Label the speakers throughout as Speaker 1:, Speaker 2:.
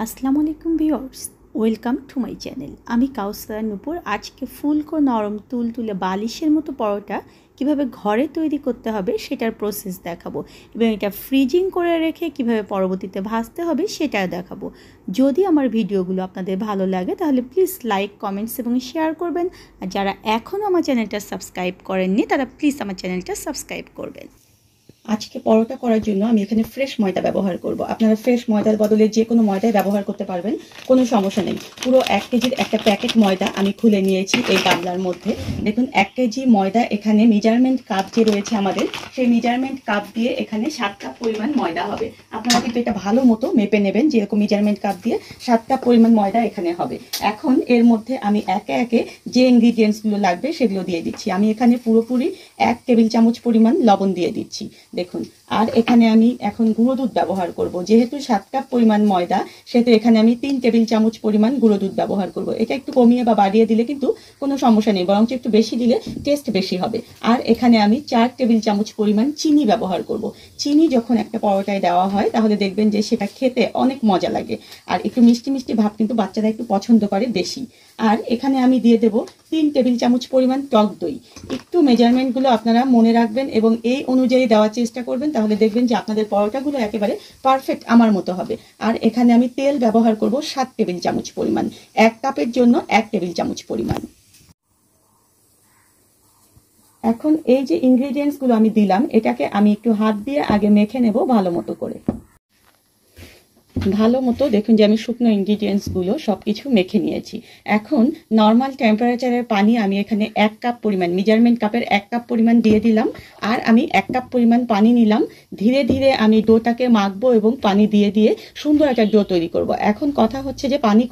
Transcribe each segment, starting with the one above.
Speaker 1: আসসালামু আলাইকুম viewers, welcome to my channel. আমি কাউসার নূপুর। আজকে ফুলকো নরম তুলতুলে বালিশের মতো পরোটা কিভাবে ঘরে তৈরি করতে হবে সেটার প্রসেস দেখাবো, এবং এটা ফ্রিজিং করে রেখে কিভাবে পরবর্তীতে ভাজতে হবে সেটাও দেখাবো। যদি আমার ভিডিওগুলো আপনাদের ভালো লাগে তাহলে প্লিজ লাইক, কমেন্টস এবং শেয়ার করবেন। আর যারা এখনও আমার চ্যানেলটা সাবস্ক্রাইব করেননি তারা প্লিজ আমার চ্যানেলটা সাবস্ক্রাইব করবেন। আজকে পরোটা করার জন্য আমি এখানে ফ্রেশ ময়দা ব্যবহার করব। আপনারা ফ্রেশ ময়দার বদলে যে কোনো ময়দাই ব্যবহার করতে পারবেন, কোনো সমস্যা নেই। পুরো 1 কেজির একটা প্যাকেট ময়দা আমি খুলে নিয়েছি এই গামলার মধ্যে। দেখুন 1 কেজি ময়দা, এখানে মেজারমেন্ট কাপ যে রয়েছে আমাদের, সেই মেজারমেন্ট কাপ দিয়ে এখানে 7 কাপ পরিমাণ ময়দা হবে। আপনারা কিন্তু এটা ভালো মতো মেপে নেবেন, যেরকম মেজারমেন্ট কাপ দিয়ে 7 কাপ পরিমাণ ময়দা এখানে হবে। এখন এর মধ্যে আমি একে একে যে ইনগ্রিডিয়েন্টসগুলো লাগবে সেগুলো দিয়ে দিচ্ছি। আমি এখানে পুরোপুরি 1 টেবিল চামচ পরিমাণ লবণ দিয়ে দিচ্ছি। দেখুন, আর এখানে আমি এখন গুঁড়ো দুধ ব্যবহার করব। যেহেতু 7 কাপ পরিমাণ ময়দা, সেহেতু এখানে আমি 3 টেবিল চামচ পরিমাণ গুঁড়ো দুধ ব্যবহার করব। এটা একটু কমিয়ে বা বাড়িয়ে দিলে কিন্তু কোনো সমস্যা নেই, বরঞ্চ একটু বেশি দিলে টেস্ট বেশি হবে। আর এখানে আমি 4 টেবিল চামচ পরিমাণ চিনি ব্যবহার করব। চিনি যখন একটা পরোটায় দেওয়া হয় তাহলে দেখবেন যে সেটা খেতে অনেক মজা লাগে, আর একটু মিষ্টি মিষ্টি ভাব কিন্তু বাচ্চারা একটু পছন্দ করে বেশি। আর এখানে আমি দিয়ে দেব 3 টেবিল চামচ পরিমাণ টক দই। একটু মেজারমেন্টগুলো আপনারা মনে রাখবেন এবং এই অনুযায়ী দেওয়ার চেষ্টা করবেন, তাহলে দেখবেন যে আপনাদের পরোটাগুলো একেবারে পারফেক্ট আমার মতো হবে। আর এখানে আমি তেল ব্যবহার করব 7 টেবিল চামচ পরিমাণ। 1 কাপের জন্য 1 টেবিল চামচ পরিমাণ। এখন এই যে ইনগ্রেডিয়েন্টসগুলো আমি দিলাম, এটাকে আমি একটু হাত দিয়ে আগে মেখে নেব ভালো মতো করে। ভালো মতো দেখুন যে আমি শুকনো ইনগ্রিডিয়েন্টসগুলো সব কিছু মেখে নিয়েছি। এখন নর্মাল টেম্পারেচারের পানি আমি এখানে 1 কাপ পরিমাণ, মেজারমেন্ট কাপের 1 কাপ পরিমাণ দিয়ে দিলাম। আর আমি 1 কাপ পরিমাণ পানি নিলাম। ধীরে ধীরে আমি ডোটাকে মাখবো এবং পানি দিয়ে দিয়ে সুন্দর একটা ডো তৈরি করব। এখন কথা হচ্ছে যে পানি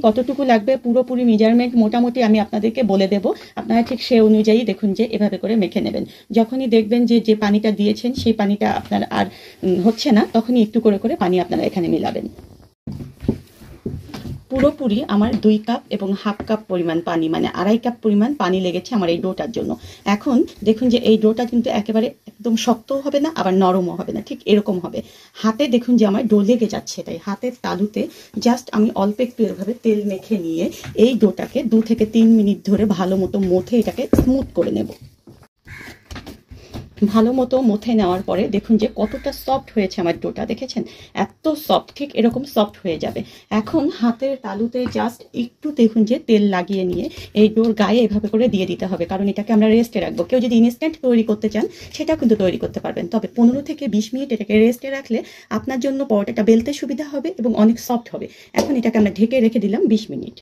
Speaker 1: কতটুকু লাগবে, পুরোপুরি মেজারমেন্ট মোটামুটি আমি আপনাদেরকে বলে দেব। আপনারা ঠিক সে অনুযায়ী দেখুন যে এভাবে করে মেখে নেবেন। যখনই দেখবেন যে যে পানিটা দিয়েছেন সেই পানিটা আপনার আর হচ্ছে না, তখনই একটু করে করে পানি আপনারা এখানে মিলাবেন। পুরোপুরি আমার 2 কাপ এবং হাফ কাপ পরিমাণ পানি, মানে 2.5 কাপ পরিমাণ পানি লেগেছে আমার এই ডোটার জন্য। এখন দেখুন যে এই ডোটা কিন্তু একেবারে একদম শক্তও হবে না, আবার নরমও হবে না, ঠিক এরকম হবে। হাতে দেখুন যে আমার ডো লেগে যাচ্ছে, তাই হাতের তালুতে জাস্ট আমি অল্প একটু এভাবে তেল মেখে নিয়ে এই ডোটাকে 2 থেকে 3 মিনিট ধরে ভালো মতো মথে এটাকে স্মুথ করে নেব। ভালো মতো মথে নেওয়ার পরে দেখুন যে কতটা সফট হয়েছে আমার ডোটা, দেখেছেন? এত সফট, ঠিক এরকম সফট হয়ে যাবে। এখন হাতের তালুতে জাস্ট একটু দেখুন যে তেল লাগিয়ে নিয়ে এই ডোর গায়ে এভাবে করে দিয়ে দিতে হবে, কারণ এটাকে আমরা রেস্টে রাখবো। কেউ যদি ইনস্ট্যান্ট তৈরি করতে চান সেটাও কিন্তু তৈরি করতে পারবেন, তবে 15 থেকে 20 মিনিট এটাকে রেস্টে রাখলে আপনার জন্য পরোটাটা বেলতে সুবিধা হবে এবং অনেক সফট হবে। এখন এটাকে আমরা ঢেকে রেখে দিলাম 20 মিনিট।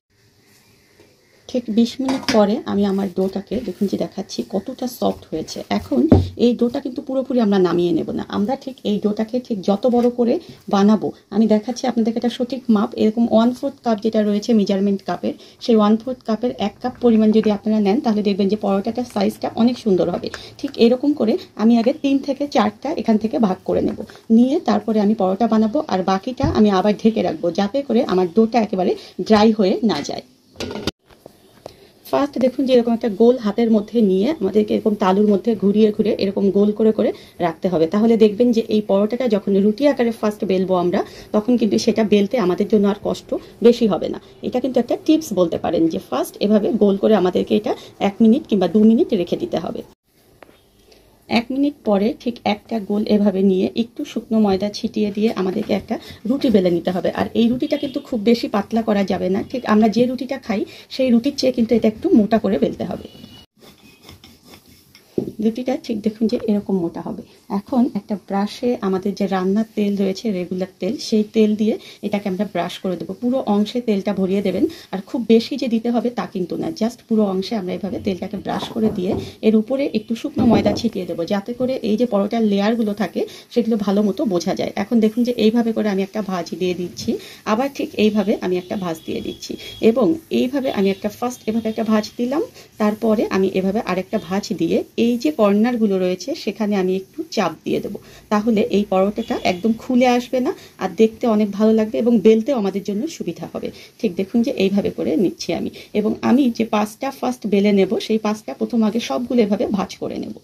Speaker 1: ঠিক 20 মিনিট পরে আমি আমার ডোটাকে দেখুন যে দেখাচ্ছি কতটা সফট হয়েছে। এখন এই ডোটা কিন্তু পুরোপুরি আমরা নামিয়ে নেব না, আমরা ঠিক এই ডোটাকে ঠিক যত বড় করে বানাবো, আমি দেখাচ্ছি আপনাদেরকে এটা সঠিক মাপ। এরকম 1/4 কাপ যেটা রয়েছে মেজারমেন্ট কাপের, সেই 1/4 কাপের 1 কাপ পরিমাণ যদি আপনারা নেন তাহলে দেখবেন যে পরোটাটার সাইজটা অনেক সুন্দর হবে। ঠিক এরকম করে আমি আগে 3 থেকে 4টা এখান থেকে ভাগ করে নেব, নিয়ে তারপরে আমি পরোটা বানাবো, আর বাকিটা আমি আবার ঢেকে রাখবো যাতে করে আমার ডোটা একেবারে ড্রাই হয়ে না যায়। ফার্স্ট দেখুন যে এরকম একটা গোল হাতের মধ্যে নিয়ে আমাদেরকে এরকম তালুর মধ্যে ঘুরিয়ে ঘুরিয়ে এরকম গোল করে করে রাখতে হবে, তাহলে দেখবেন যে এই পরোটাটা যখন রুটি আকারে ফার্স্ট বেলবো আমরা, তখন কিন্তু সেটা বেলতে আমাদের জন্য আর কষ্ট বেশি হবে না। এটা কিন্তু একটা টিপস বলতে পারেন যে ফার্স্ট এভাবে গোল করে আমাদেরকে এটা 1 মিনিট কিংবা 2 মিনিট রেখে দিতে হবে। 1 মিনিট পরে ঠিক একটা গোল এভাবে নিয়ে একটু শুকনো ময়দা ছিটিয়ে দিয়ে আমাদেরকে একটা রুটি বেলে নিতে হবে। আর এই রুটিটা কিন্তু খুব বেশি পাতলা করা যাবে না, ঠিক আমরা যে রুটিটা খাই সেই রুটির চেয়ে কিন্তু এটা একটু মোটা করে বেলতে হবে। রুটিটা ঠিক দেখুন যে এরকম মোটা হবে। এখন একটা ব্রাশে আমাদের যে রান্নার তেল রয়েছে, রেগুলার তেল, সেই তেল দিয়ে এটাকে আমরা ব্রাশ করে দেবো। পুরো অংশে তেলটা ভরিয়ে দেবেন, আর খুব বেশি যে দিতে হবে তা কিন্তু না, জাস্ট পুরো অংশে আমরা এভাবে তেলটাকে ব্রাশ করে দিয়ে এর উপরে একটু শুকনো ময়দা ছিটিয়ে দেবো, যাতে করে এই যে পরোটার লেয়ারগুলো থাকে সেগুলো ভালো মতো বোঝা যায়। এখন দেখুন যে এইভাবে করে আমি একটা ভাঁজ দিয়ে দিচ্ছি, আবার ঠিক এইভাবে আমি একটা ভাঁজ দিয়ে দিচ্ছি, এবং এইভাবে আমি একটা ফার্স্ট এভাবে একটা ভাঁজ দিলাম, তারপরে আমি এভাবে আরেকটা ভাঁজ দিয়ে এই যে কর্নারগুলো রয়েছে সেখানে আমি একটু চাপ দিয়ে দেবো, তাহলে এই পরোটাটা একদম খুলে আসবে না, আর দেখতে অনেক ভালো লাগবে এবং বেলতেও আমাদের জন্য সুবিধা হবে। ঠিক দেখুন যে এইভাবে করে নিচ্ছি আমি, এবং আমি যে 5টা ফার্স্ট বেলে নেব সেই 5টা প্রথম আগে সবগুলো এভাবে ভাঁজ করে নেব।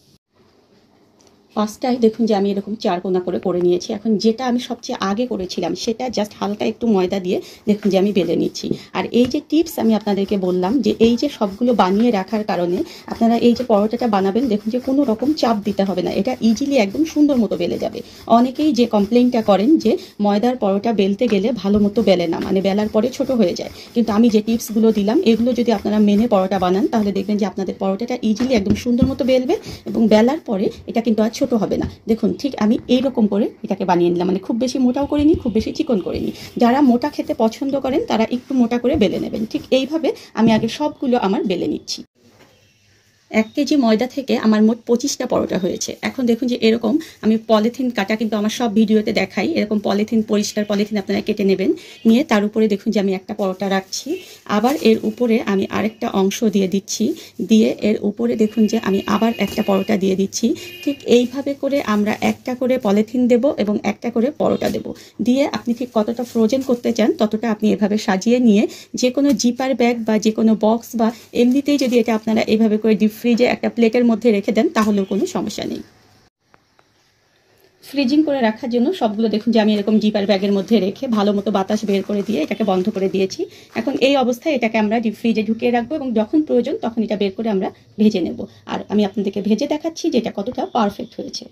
Speaker 1: ফার্স্টটাই দেখুন যে আমি এরকম 4 কোনা করে নিয়েছি। এখন যেটা আমি সবচেয়ে আগে করেছিলাম সেটা জাস্ট হালকা একটু ময়দা দিয়ে দেখুন যে আমি বেলে নিচ্ছি। আর এই যে টিপস আমি আপনাদেরকে বললাম যে এই যে সবগুলো বানিয়ে রাখার কারণে আপনারা এই যে পরোটাটা বানাবেন দেখুন যে কোনো রকম চাপ দিতে হবে না, এটা ইজিলি একদম সুন্দর মতো বেলে যাবে। অনেকেই যে কমপ্লেইনটা করেন যে ময়দার পরোটা বেলতে গেলে ভালো মতো বেলে না, মানে বেলার পরে ছোট হয়ে যায়। কিন্তু আমি যে টিপসগুলো দিলাম এগুলো যদি আপনারা মেনে পরোটা বানান তাহলে দেখবেন যে আপনাদের পরোটাটা ইজিলি একদম সুন্দর মতো বেলবে এবং বেলার পরে এটা কিন্তু আর ছোট হবে না। দেখুন ঠিক আমি এইরকম করে এটাকে বানিয়ে নিলাম, মানে খুব বেশি মোটাও করিনি, খুব বেশি চিকন করিনি। যারা মোটা খেতে পছন্দ করেন তারা একটু মোটা করে বেলে নেবেন। ঠিক এইভাবে আমি আগে সবগুলো আমার বেলে নিচ্ছি। 1 কেজি ময়দা থেকে আমার মোট 25টা পরোটা হয়েছে। এখন দেখুন যে এরকম আমি পলিথিন কাটা কিন্তু আমার সব ভিডিওতে দেখাই, এরকম পলিথিন, পরিষ্কার পলিথিন আপনারা কেটে নেবেন। নিয়ে তার উপরে দেখুন যে আমি একটা পরোটা রাখছি, আবার এর উপরে আমি আরেকটা অংশ দিয়ে দিচ্ছি, দিয়ে এর উপরে দেখুন যে আমি আবার একটা পরোটা দিয়ে দিচ্ছি। ঠিক এইভাবে করে আমরা একটা করে পলিথিন দেব এবং একটা করে পরোটা দেব। দিয়ে আপনি ঠিক কতটা ফ্রোজেন করতে চান ততটা আপনি এভাবে সাজিয়ে নিয়ে যে কোনো জিপার ব্যাগ বা যে কোনো বক্স বা এমনিতেই যদি এটা আপনারা এইভাবে করে ডিপ ফ্রিজে একটা প্লেটের মধ্যে রেখে দেন তাহলেও কোনো সমস্যা নেই। ফ্রিজিং করে রাখার জন্য সবগুলো দেখুন যে আমি এরকম জিপার ব্যাগের মধ্যে রেখে ভালো মতো বাতাস বের করে দিয়ে এটাকে বন্ধ করে দিয়েছি। এখন এই অবস্থায় এটাকে আমরা ডিপ ফ্রিজে ঢুকিয়ে রাখবো এবং যখন প্রয়োজন তখন এটা বের করে আমরা ভেজে নেব। আর আমি আপনাদেরকে ভেজে দেখাচ্ছি যে এটা কতটা পারফেক্ট হয়েছে।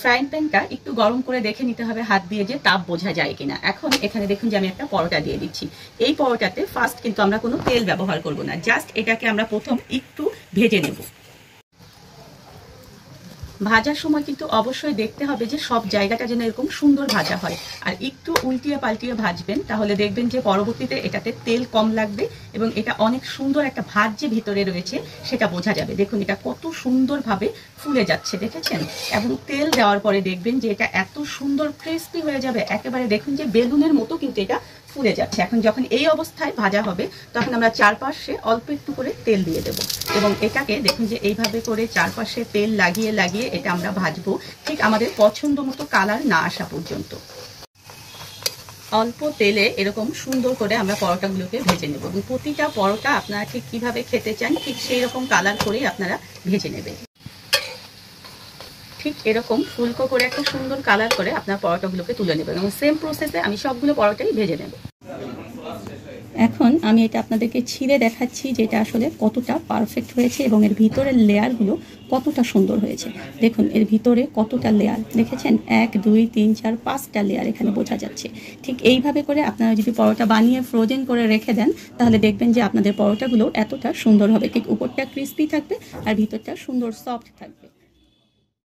Speaker 1: ফ্রাইং প্যানটা একটু গরম করে দেখে নিতে হবে হাত দিয়ে যে তাপ বোঝা যায় কিনা। এখন এখানে দেখুন যে আমি একটা পরোটা দিয়ে দিচ্ছি। এই পরোটাতে ফার্স্ট কিন্তু আমরা কোনো তেল ব্যবহার করব না, জাস্ট এটাকে আমরা প্রথম একটু ভেজে নেব। ভাজার সময় কিন্তু অবশ্যই দেখতে হবে যে সব জায়গাটা যেন এরকম সুন্দর ভাজা হয়, আর একটু উল্টিয়ে পাল্টিয়ে ভাজবেন, তাহলে দেখবেন যে পরবর্তীতে এটাতে তেল কম লাগবে এবং এটা অনেক সুন্দর একটা ভাজ যে ভিতরে রয়েছে সেটা বোঝা যাবে। দেখুন এটা কত সুন্দরভাবে ফুলে যাচ্ছে, দেখেছেন? এবং তেল দেওয়ার পরে দেখবেন যে এটা এত সুন্দর ক্রিস্পি হয়ে যাবে, একেবারে দেখুন যে বেলুনের মতো কিন্তু এটা ফুলে যাচ্ছে। এখন যখন এই অবস্থায় ভাজা হবে তখন আমরা চারপাশে অল্প একটু করে তেল দিয়ে দেব এবং এটাকে দেখুন যে এইভাবে করে চারপাশে তেল লাগিয়ে লাগিয়ে এটা আমরা ভাজবো ঠিক আমাদের পছন্দ মতো কালার না আসা পর্যন্ত। অল্প তেলে এরকম সুন্দর করে আমরা পরোটাগুলোকে ভেজে নেব এবং প্রতিটা পরোটা আপনারা ঠিক কিভাবে খেতে চান ঠিক সেই রকম কালার করেই আপনারা ভেজে নেবেন। ঠিক এরকম ফুলকো করে একটা সুন্দর কালার করে আপনার পরোটাগুলোকে তুলে নেবেন এবং সেম প্রসেসে আমি সবগুলো পরোটাই ভেজে নেব। এখন আমি এটা আপনাদেরকে ছিঁড়ে দেখাচ্ছি যে এটা আসলে কতটা পারফেক্ট হয়েছে এবং এর ভিতরের লেয়ারগুলো কতটা সুন্দর হয়েছে। দেখুন এর ভিতরে কতটা লেয়ার দেখেছেন, 1 2 3 4 5টা লেয়ার এখানে বোঝা যাচ্ছে। ঠিক এইভাবে করে আপনারা যদি পরোটা বানিয়ে ফ্রোজেন করে রেখে দেন তাহলে দেখবেন যে আপনাদের পরোটাগুলো এতটা সুন্দর হবে, ঠিক উপরটা ক্রিস্পি থাকবে আর ভিতরটা সুন্দর সফট থাকবে।